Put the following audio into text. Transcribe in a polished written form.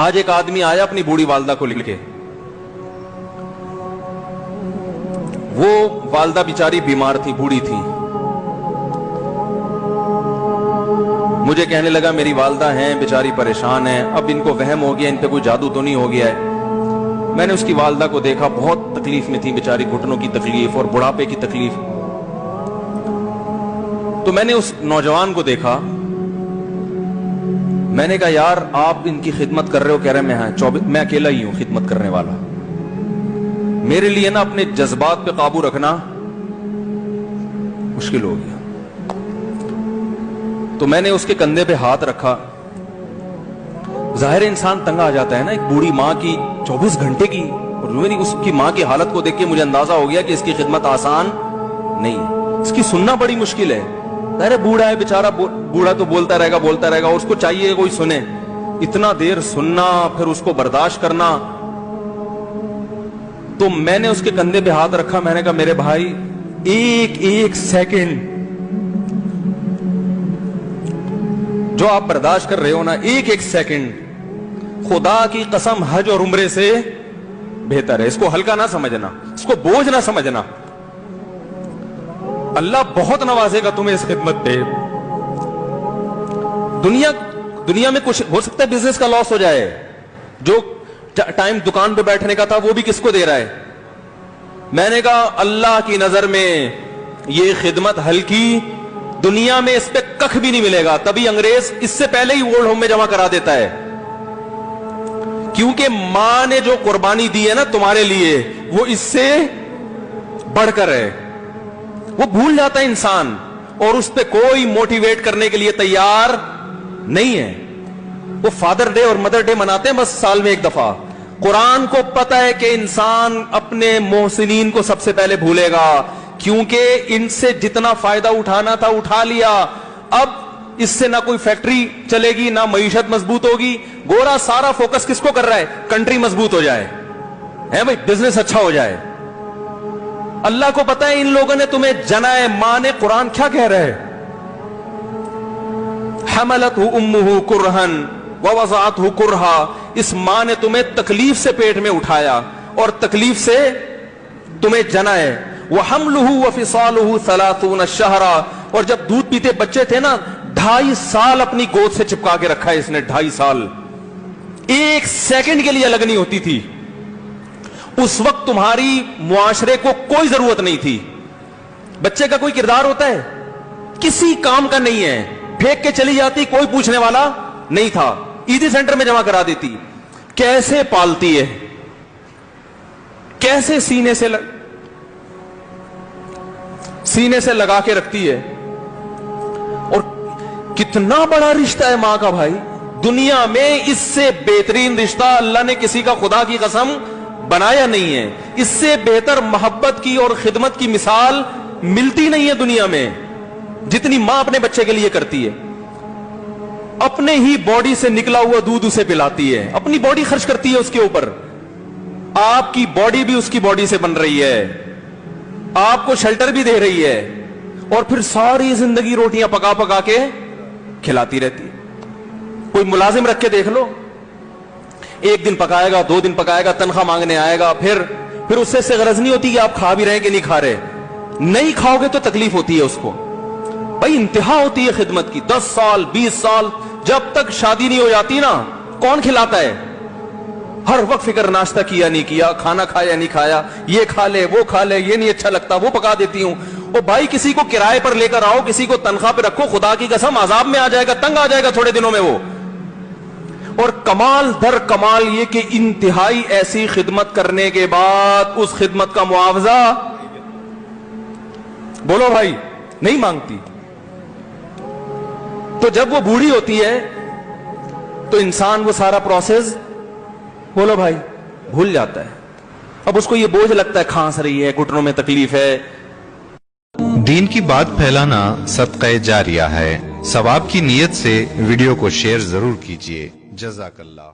آج ایک آدمی آیا اپنی بوڑھی والدہ کو لے کے، وہ والدہ بیچاری بیمار تھی، بوڑھی تھی. مجھے کہنے لگا میری والدہ ہیں بیچاری پریشان ہیں، اب ان کو وہم ہو گیا ان پہ کوئی جادو تو نہیں ہو گیا ہے. میں نے اس کی والدہ کو دیکھا، بہت تکلیف میں تھی بیچاری، گھٹنوں کی تکلیف اور بڑھاپے کی تکلیف. تو میں نے اس نوجوان کو دیکھا، میں نے کہا یار آپ ان کی خدمت کر رہے ہو؟ کہہ رہے میں اکیلا ہی ہوں خدمت کرنے والا. میرے لیے نا اپنے جذبات پہ قابو رکھنا مشکل ہو گیا. تو میں نے اس کے کندھے پہ ہاتھ رکھا. ظاہر انسان تنگ آ جاتا ہے نا، ایک بوڑھی ماں کی 24 گھنٹے کی، اور میری اس کی ماں کی حالت کو دیکھ کے مجھے اندازہ ہو گیا کہ اس کی خدمت آسان نہیں ہے، اس کی سننا بڑی مشکل ہے. ظاہر بوڑھا ہے بیچارہ، بوڑھا تو بولتا رہے گا، اور اس کو چاہیے کوئی سنے. اتنا دیر سننا پھر اس کو برداشت کرنا. تو میں نے اس کے کندھے پہ ہاتھ رکھا، میں نے کہا میرے بھائی ایک سیکنڈ جو آپ برداشت کر رہے ہو نا، ایک سیکنڈ خدا کی قسم حج اور عمرے سے بہتر ہے. اس کو ہلکا نہ سمجھنا، اس کو بوجھ نہ سمجھنا. اللہ بہت نوازے گا تمہیں اس خدمت پہ. دنیا میں کچھ ہو سکتا ہے بزنس کا لاس ہو جائے، جو ٹائم دکان پہ بیٹھنے کا تھا وہ بھی کس کو دے رہا ہے. میں نے کہا اللہ کی نظر میں یہ خدمت ہلکی، دنیا میں اس پہ کخ بھی نہیں ملے گا. تبھی انگریز اس سے پہلے ہی اولڈ ہوم میں جمع کرا دیتا ہے، کیونکہ ماں نے جو قربانی دی ہے نا تمہارے لیے وہ اس سے بڑھ کر ہے. وہ بھول جاتا ہے انسان، اور اس پہ کوئی موٹیویٹ کرنے کے لیے تیار نہیں ہے. وہ فادر ڈے اور مدر ڈے مناتے ہیں بس سال میں ایک دفعہ. قرآن کو پتہ ہے کہ انسان اپنے محسنین کو سب سے پہلے بھولے گا، کیونکہ ان سے جتنا فائدہ اٹھانا تھا اٹھا لیا. اب اس سے نہ کوئی فیکٹری چلے گی، نہ معیشت مضبوط ہوگی. گورا سارا فوکس کس کو کر رہا ہے؟ کنٹری مضبوط ہو جائے، ہے بھائی، بزنس اچھا ہو جائے. اللہ کو پتہ ہے ان لوگوں نے تمہیں جنا ہے. ماں نے قرآن کیا کہہ رہا ہے؟ حملتہ امہ کرہن ووضعتہ کرہا. اس ماں نے تمہیں تکلیف سے پیٹ میں اٹھایا اور تکلیف سے تمہیں جنا ہے. وحملہ وفصالہ 30 شہرا. اور جب دودھ پیتے بچے تھے نا، 2.5 سال اپنی گود سے چپکا کے رکھا ہے اس نے. 2.5 سال ایک سیکنڈ کے لیے الگ نہیں ہوتی تھی. اس وقت تمہاری معاشرے کو کوئی ضرورت نہیں تھی. بچے کا کوئی کردار ہوتا ہے؟ کسی کام کا نہیں ہے. پھینک کے چلی جاتی، کوئی پوچھنے والا نہیں تھا. عیدی سینٹر میں جمع کرا دیتی. کیسے پالتی ہے، کیسے سینے سے لگا کے رکھتی ہے. اور کتنا بڑا رشتہ ہے ماں کا بھائی. دنیا میں اس سے بہترین رشتہ اللہ نے کسی کا خدا کی قسم بنایا نہیں ہے. اس سے بہتر محبت کی اور خدمت کی مثال ملتی نہیں ہے دنیا میں، جتنی ماں اپنے بچے کے لیے کرتی ہے. اپنے ہی باڈی سے نکلا ہوا دودھ اسے پلاتی ہے، اپنی باڈی خرچ کرتی ہے اس کے اوپر. آپ کی باڈی بھی اس کی باڈی سے بن رہی ہے، آپ کو شیلٹر بھی دے رہی ہے، اور پھر ساری زندگی روٹیاں پکا پکا کے کھلاتی رہتی ہے. کوئی ملازم رکھ کے دیکھ لو، ایک دن پکائے گا، 2 دن پکائے گا، تنخواہ مانگنے آئے گا. پھر اس سے غرض نہیں ہوتی کہ آپ کھا بھی رہے ہیں کہ نہیں کھا رہے. نہیں کھاؤ گے تو تکلیف ہوتی ہے اس کو. بھائی انتہا ہوتی ہے خدمت کی. 10 سال 20 سال جب تک شادی نہیں ہو جاتی نا، کون کھلاتا ہے؟ ہر وقت فکر، ناشتہ کیا نہیں کیا، کھانا کھایا نہیں کھایا، یہ کھا لے وہ کھا لے، یہ نہیں اچھا لگتا وہ پکا دیتی ہوں. اور بھائی کسی کو کرائے پر لے کر آؤ، کسی کو تنخواہ پہ رکھو، خدا کی قسم عذاب میں آ جائے گا، تنگ آ جائے گا تھوڑے دنوں میں وہ. اور کمال در کمال یہ کہ انتہائی ایسی خدمت کرنے کے بعد اس خدمت کا معاوضہ بولو بھائی نہیں مانگتی. تو جب وہ بوڑھی ہوتی ہے تو انسان وہ سارا پروسیس بولو بھائی بھول جاتا ہے. اب اس کو یہ بوجھ لگتا ہے، کھانس رہی ہے، گھٹنوں میں تکلیف ہے. دین کی بات پھیلانا صدقہ جاریہ ہے. ثواب کی نیت سے ویڈیو کو شیئر ضرور کیجیے. جزاک اللہ.